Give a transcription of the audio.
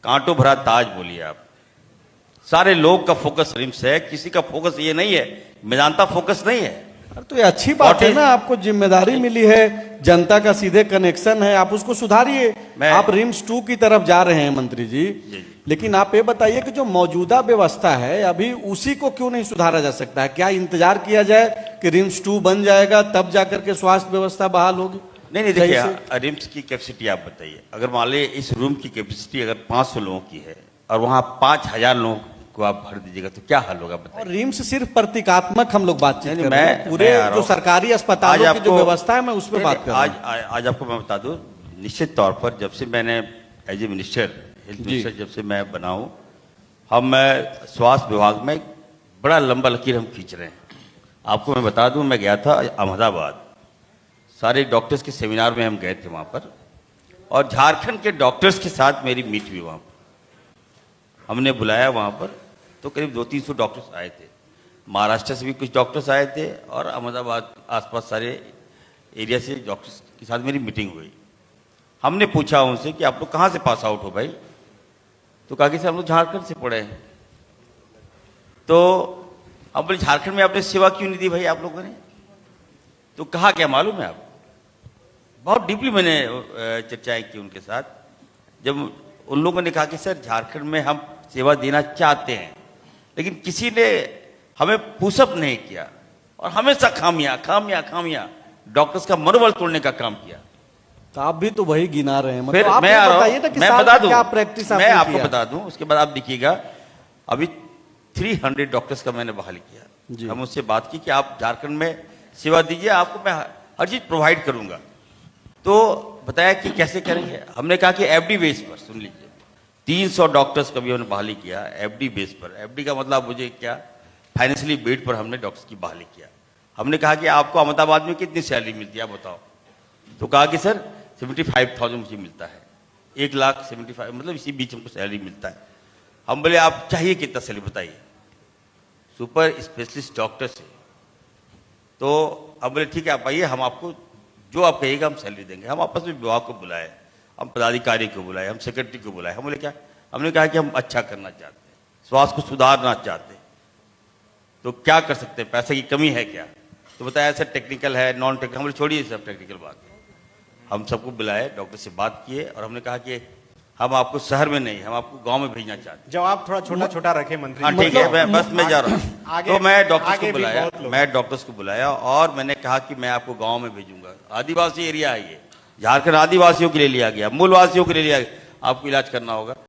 कांटों भरा ताज बोलिए आप। सारे लोग का फोकस रिम्स है, किसी का फोकस ये नहीं है, मेदांता फोकस नहीं है। तो ये अच्छी बात है ना, आपको जिम्मेदारी मिली है, जनता का सीधे कनेक्शन है, आप उसको सुधारिए। आप रिम्स 2 की तरफ जा रहे हैं मंत्री जी, लेकिन आप ये बताइए कि जो मौजूदा व्यवस्था है अभी उसी को क्यों नहीं सुधारा जा सकता है? क्या इंतजार किया जाए कि रिम्स 2 बन जाएगा तब जाकर के स्वास्थ्य व्यवस्था बहाल होगी? नहीं देखिए, रिम्स की कैपेसिटी आप बताइए। अगर मान लीजिए इस रूम की कैपेसिटी अगर 500 लोगों की है और वहां 5000 लोगों को आप भर दीजिएगा तो क्या हाल होगा बताइए। और रिम्स सिर्फ प्रतीकात्मक हम लोग बातचीत कर रहे हैं, पूरे जो सरकारी अस्पतालों की जो व्यवस्था है मैं उस पर बात कर रहा हूं। आज आपको मैं बता दूं, निश्चित तौर पर जब से मैंने as a minister, health minister जब से मैं बना हूं, हम स्वास्थ्य विभाग में बड़ा लंबा लकीर हम खींच रहे हैं। आपको मैं बता दूं, मैं गया था अहमदाबाद, सारे डॉक्टर्स के सेमिनार में हम गए थे वहां पर, और झारखंड के डॉक्टर्स के साथ मेरी मीट हुई वहां पर। हमने बुलाया वहां पर, तो करीब 200-300 डॉक्टर्स आए थे। महाराष्ट्र से भी कुछ डॉक्टर्स आए थे और अहमदाबाद आसपास सारे एरिया से डॉक्टर्स के साथ मेरी मीटिंग हुई। हमने पूछा उनसे कि आप लोग कहाँ से पास आउट हो भाई? तो कहा कि सर हम लोग झारखंड से पढ़े हैं। तो अब बोले झारखंड में आपने सेवा क्यों नहीं दी भाई आप लोगों ने? तो कहा क्या मालूम है आप, बहुत डीपली मैंने चर्चाएं की उनके साथ। जब उन लोगों ने कहा कि सर झारखंड में हम सेवा देना चाहते हैं, लेकिन किसी ने हमें पुशअप नहीं किया और हमेशा खामियां डॉक्टर्स का मनोबल तोड़ने का काम किया। तो आप भी तो वही गिना रहे हैं। फिर आप मैं बताइए ना कि मैं बता दूं, क्या प्रैक्टिस मैं आपको बता दूं, उसके बाद आप देखिएगा अभी 300 डॉक्टर्स का मैंने बहाली किया। हम उससे बात की कि आप झारखंड में सेवा दीजिए, आपको मैं हर चीज प्रोवाइड करूंगा। तो बताया कि कैसे करेंगे। हमने कहा कि एफडी बेस पर, सुन लीजिए, 300 डॉक्टर्स का भी हमने बहाली किया एफडी बेस पर। एफडी का मतलब मुझे क्या, फाइनेंशियली बेड पर हमने डॉक्टर्स की बहाली किया। हमने कहा कि आपको अहमदाबाद में कितनी सैलरी मिलती है आप बताओ? तो कहा कि सर 75,000 मुझे मिलता है, 1,75,000 मतलब इसी बीच हमको सैलरी मिलता है। हम बोले आप चाहिए कितना सैलरी बताइए? सुपर स्पेशलिस्ट डॉक्टर से। तो अब बोले ठीक है आप आइए, हम आपको जो आप कहिएगा हम सैलरी देंगे। हम आपस में विभाग को बुलाए, हम पदाधिकारी को बुलाए, हम सेक्रेटरी को बुलाए। हम बोले क्या? हमने कहा कि हम अच्छा करना चाहते हैं, स्वास्थ्य को सुधारना चाहते हैं, तो क्या कर सकते हैं, पैसे की कमी है क्या? तो बताया सर टेक्निकल है, नॉन टेक्निकल। हम बोले छोड़िए सब टेक्निकल बात। हम सबको बुलाए, डॉक्टर से बात किए और हमने कहा कि हम आपको शहर में नहीं, हम आपको गांव में भेजना चाहते हैं। जवाब थोड़ा छोटा छोटा रखे मंत्री। हाँ ठीक है, मैं जा रहा हूँ। तो मैं डॉक्टर्स को बुलाया और मैंने कहा कि मैं आपको गांव में भेजूंगा। आदिवासी एरिया है ये, झारखंड आदिवासियों के लिए लिया गया, मूलवासियों के लिए लिया गया, आपको इलाज करना होगा।